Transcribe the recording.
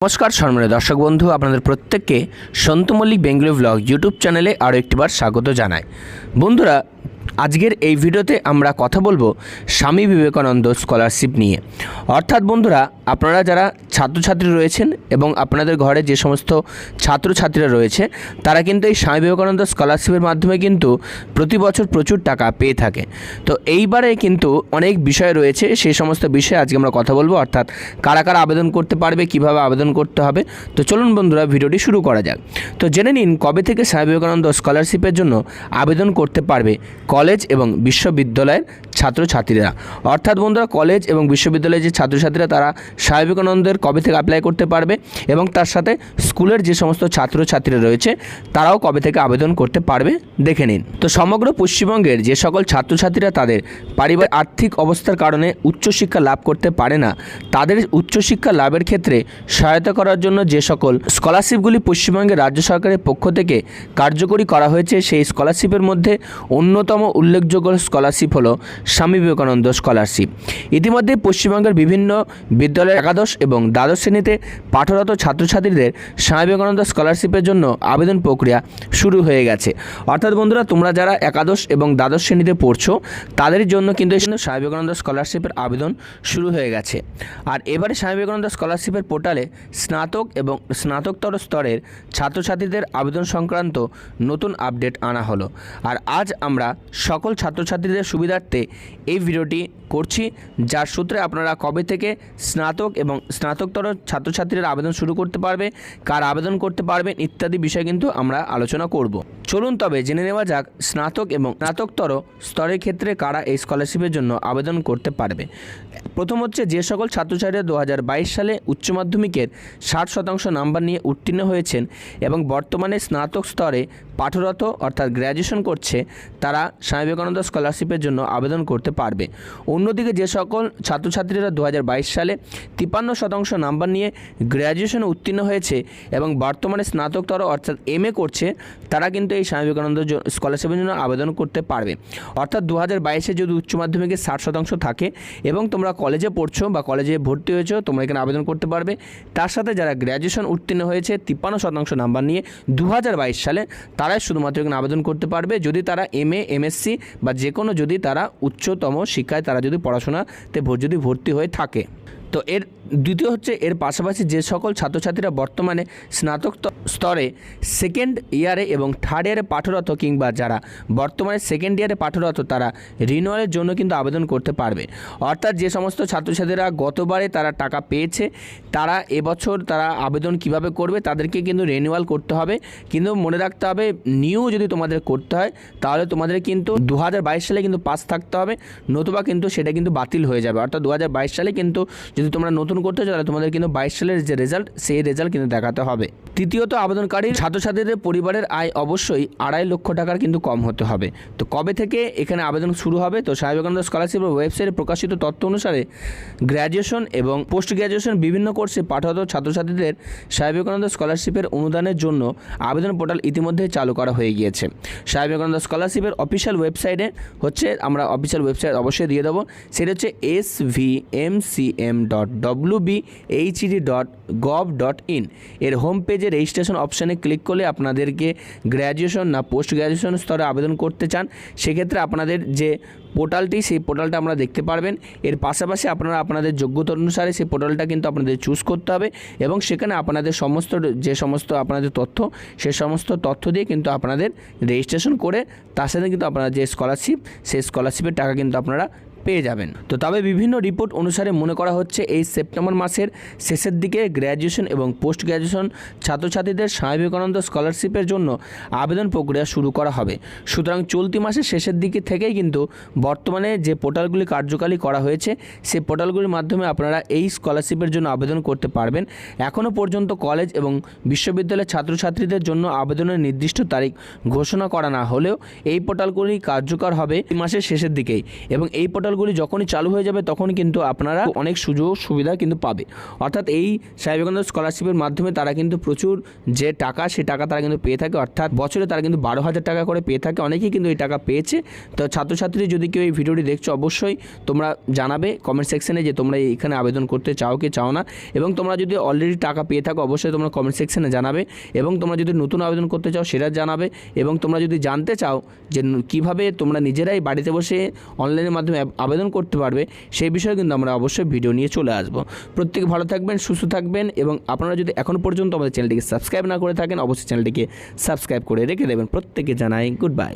नमस्कार सम्मानित दर्शक बंधु आपनादेर प्रत्येकके सन्तु मल्लिक बेंगलुरु ब्लग यूट्यूब चैनेले आरो एकटिबार स्वागत जानाई। बंधुरा आजकेर এই ভিডিওতে আমরা কথা বলবো স্বামী বিবেকানন্দ স্কলারশিপ নিয়ে। অর্থাৎ বন্ধুরা আপনারা যারা ছাত্রছাত্রী রয়েছেন এবং আপনাদের ঘরে যে সমস্ত ছাত্রছাত্রীরা রয়েছে তারা কিন্তু এই স্বামী বিবেকানন্দ স্কলারশিপের মাধ্যমে কিন্তু প্রতি বছর প্রচুর টাকা পেয়ে থাকে। তো এইবারে কিন্তু অনেক বিষয় রয়েছে, সেই সমস্ত বিষয়ে আজকে আমরা কথা বলবো। অর্থাৎ কারা কারা আবেদন করতে পারবে, কিভাবে আবেদন করতে হবে। তো চলুন বন্ধুরা ভিডিওটি শুরু করা যাক। তো জেনে নিন কবে থেকে স্বামী বিবেকানন্দ স্কলারশিপের জন্য আবেদন করতে পারবে কলেজ এবং বিশ্ববিদ্যালয়ের ছাত্রছাত্রীরা। অর্থাৎ বন্ধুরা কলেজ এবং বিশ্ববিদ্যালয়ের যে ছাত্রছাত্রীরা তারা স্বামী বিবেকানন্দের কবে থেকে অ্যাপ্লাই করতে পারবে এবং তার সাথে স্কুলের যে সমস্ত ছাত্রছাত্রীরা রয়েছে তারাও কবে থেকে আবেদন করতে পারবে দেখে নিন। তো সমগ্র পশ্চিমবঙ্গের যে সকল ছাত্রছাত্রীরা তাদের পারিবারিক আর্থিক অবস্থার কারণে উচ্চশিক্ষা লাভ করতে পারে না, তাদের উচ্চশিক্ষা লাভের ক্ষেত্রে সহায়তা করার জন্য যে সকল স্কলারশিপগুলি পশ্চিমবঙ্গের রাজ্য সরকারের পক্ষ থেকে কার্যকরী করা হয়েছে সেই স্কলারশিপের মধ্যে অন্যতম উল্লেখযোগ্য স্কলারশিপ হলো স্বামী বিবেকানন্দ স্কলারশিপ। ইতিমধ্যে পশ্চিমবঙ্গের বিভিন্ন বিদ্যালয়ের একাদশ এবং দ্বাদশ শ্রেণীতে পাঠরত ছাত্রছাত্রীদের স্বামী বিবেকানন্দ স্কলারশিপের জন্য আবেদন প্রক্রিয়া শুরু হয়ে গেছে। অর্থাৎ বন্ধুরা তোমরা যারা একাদশ এবং দ্বাদশ শ্রেণীতে পড়ছো তাদের জন্য কিন্তু স্বামী বিবেকানন্দ স্কলারশিপের আবেদন শুরু হয়ে গেছে। আর এবারে স্বামী বিবেকানন্দ স্কলারশিপের পোর্টালে স্নাতক এবং স্নাতকোত্তর স্তরের ছাত্রছাত্রীদের আবেদন সংক্রান্ত নতুন আপডেট আনা হলো। আর আজ আমরা সকল ছাত্রছাত্রীদের সুবিধার্থে এই ভিডিওটি করছি, যার সূত্রে আপনারা কবে থেকে স্নাতক এবং স্নাতকোত্তর ছাত্রছাত্রীরা আবেদন শুরু করতে পারবে, কার আবেদন করতে পারবেন ইত্যাদি বিষয় কিন্তু আমরা আলোচনা করব। চলুন তবে জেনে নেওয়া যাক স্নাতক এবং স্নাতকোত্তর স্তরের ক্ষেত্রে কারা এই স্কলারশিপের জন্য আবেদন করতে পারবে। প্রথম হচ্ছে যে সকল ছাত্রছাত্রীরা 2022 সালে উচ্চ মাধ্যমিকের 60% নাম্বার নিয়ে উত্তীর্ণ হয়েছেন এবং বর্তমানে স্নাতক স্তরে পাঠরত অর্থাৎ গ্র্যাজুয়েশন করছে তারা স্বামী বিবেকানন্দ স্কলারশিপের জন্য আবেদন করতে পারবে। অন্যদিকে যে সকল ছাত্রছাত্রীরা 2022 সালে 53% নাম্বার নিয়ে গ্র্যাজুয়েশনে উত্তীর্ণ হয়েছে এবং বর্তমানে স্নাতকোত্তর অর্থাৎ MA করছে তারা কিন্তু এই স্বামী বিবেকানন্দ স্কলারশিপের জন্য আবেদন করতে পারবে। অর্থাৎ 2022-এ যদি উচ্চ মাধ্যমিকে 60% থাকে এবং তোমরা কলেজে পড়ছো বা কলেজে ভর্তি হয়েছো তোমরা এখানে আবেদন করতে পারবে। তার সাথে যারা গ্র্যাজুয়েশন উত্তীর্ণ হয়েছে 53% নাম্বার নিয়ে 2022 সালে তারাই শুধুমাত্র এখানে আবেদন করতে পারবে যদি তারা MA MSc বা যে কোনো যদি তারা উচ্চতম শিক্ষায় তারা যদি পড়াশোনাতে যদি ভর্তি হয়ে থাকে। তো এর দ্বিতীয় হচ্ছে এর পাশাপাশি যে সকল ছাত্রছাত্রীরা বর্তমানে স্নাতক স্তরে সেকেন্ড ইয়ারে এবং থার্ড ইয়ারে পাঠরত কিংবা যারা বর্তমানে সেকেন্ড ইয়ারে পাঠরত তারা রিনিউয়ালের জন্য কিন্তু আবেদন করতে পারবে। অর্থাৎ যে সমস্ত ছাত্রছাত্রীরা গতবারে তারা টাকা পেয়েছে তারা এবছর তারা আবেদন কিভাবে করবে, তাদেরকে কিন্তু রিনিউয়াল করতে হবে। কিন্তু মনে রাখতে হবে নিউ যদি তোমাদের করতে হয় তাহলে তোমাদের কিন্তু 2022 সালে কিন্তু পাস থাকতে হবে, নতুবা কিন্তু সেটা কিন্তু বাতিল হয়ে যাবে। অর্থাৎ 2022 সালে কিন্তু যদি তোমরা নতুন করতে চাও তাহলে তোমাদের কিন্তু 22 সালের যে রেজাল্ট সেই রেজাল্ট কিন্তু দেখাতে হবে। তৃতীয়ত আবেদনকারী ছাত্রছাত্রীদের পরিবারের আয় অবশ্যই 2.5 লক্ষ টাকার কিন্তু কম হতে হবে। তো কবে থেকে এখানে আবেদন শুরু হবে? তো স্বামী বিবেকানন্দ স্কলারশিপের ওয়েবসাইটে প্রকাশিত তথ্য অনুসারে গ্র্যাজুয়েশন এবং পোস্ট গ্র্যাজুয়েশন বিভিন্ন কোর্সে পাঠরত ছাত্রছাত্রীদের স্বামী বিবেকানন্দ স্কলারশিপের অনুদানের জন্য আবেদন পোর্টাল ইতিমধ্যে চালু করা হয়ে গিয়েছে। স্বামী বিবেকানন্দ স্কলারশিপের অফিসিয়াল ওয়েবসাইটে হচ্ছে আমরা অফিসিয়াল ওয়েবসাইট অবশ্যই দিয়ে দেবো, সেটা হচ্ছে svmcm.wbhed.gov.in। এর হোম পেজে রেজিস্ট্রেশন অপশানে ক্লিক করলে আপনাদেরকে গ্র্যাজুয়েশন না পোস্ট গ্র্যাজুয়েশন স্তরে আবেদন করতে চান সেক্ষেত্রে আপনাদের যে পোর্টালটি সেই পোর্টালটা আমরা দেখতে পারবেন। এর পাশাপাশি আপনারা আপনাদের যোগ্যতা অনুসারে সেই পোর্টালটা কিন্তু আপনাদের চুজ করতে হবে এবং সেখানে আপনাদের সমস্ত যে সমস্ত আপনাদের তথ্য সে সমস্ত তথ্য দিয়ে কিন্তু আপনাদের রেজিস্ট্রেশন করে তার সাথে কিন্তু আপনারা যে স্কলারশিপ সেই স্কলারশিপের টাকা কিন্তু আপনারা পেয়ে যাবেন। তো তবে বিভিন্ন রিপোর্ট অনুসারে মনে করা হচ্ছে এই সেপ্টেম্বর মাসের শেষের দিকে গ্র্যাজুয়েশন এবং পোস্ট গ্র্যাজুয়েশন ছাত্রছাত্রীদের স্বামী বিবেকানন্দ স্কলারশিপের জন্য আবেদন প্রক্রিয়া শুরু করা হবে। সুতরাং চলতি মাসের শেষের দিকে থেকেই কিন্তু বর্তমানে যে পোর্টালগুলি কার্যকারী করা হয়েছে সেই পোর্টালগুলির মাধ্যমে আপনারা এই স্কলারশিপের জন্য আবেদন করতে পারবেন। এখনও পর্যন্ত কলেজ এবং বিশ্ববিদ্যালয়ের ছাত্রছাত্রীদের জন্য আবেদনের নির্দিষ্ট তারিখ ঘোষণা করা না হলেও এই পোর্টালগুলি কার্যকর হবে এই মাসের শেষের দিকেই এবং এই পোর্টাল পোর্টালগুলি যখনই চালু হয়ে যাবে তখন কিন্তু আপনারা অনেক সুযোগ সুবিধা কিন্তু পাবে। অর্থাৎ এই স্বামী বিবেকানন্দ স্কলারশিপের মাধ্যমে তারা কিন্তু প্রচুর যে টাকা সে টাকা তারা কিন্তু পেয়ে থাকে, অর্থাৎ বছরে তারা কিন্তু 12,000 টাকা করে পেয়ে থাকে। অনেকেই কিন্তু এই টাকা পেয়েছে। তো ছাত্রছাত্রী যদি কেউ এই ভিডিওটি দেখছো অবশ্যই তোমরা জানাবে কমেন্ট সেকশনে যে তোমরা এখানে আবেদন করতে চাও কি চাও না, এবং তোমরা যদি অলরেডি টাকা পেয়ে থাকো অবশ্যই তোমরা কমেন্ট সেকশনে জানাবে, এবং তোমরা যদি নতুন আবেদন করতে চাও সেটা জানাবে, এবং তোমরা যদি জানতে চাও যে কীভাবে তোমরা নিজেরাই বাড়িতে বসে অনলাইনের মাধ্যমে আবেদন করতে পারবে সেই বিষয়ে কিন্তু আমরা অবশ্যই ভিডিও নিয়ে চলে আসবো। প্রত্যেকে ভালো থাকবেন, সুস্থ থাকবেন, এবং আপনারা যদি এখনও পর্যন্ত আমাদের চ্যানেলটিকে সাবস্ক্রাইব না করে থাকেন অবশ্যই চ্যানেলটিকে সাবস্ক্রাইব করে রেখে দেবেন। প্রত্যেকে জানাই গুড বাই।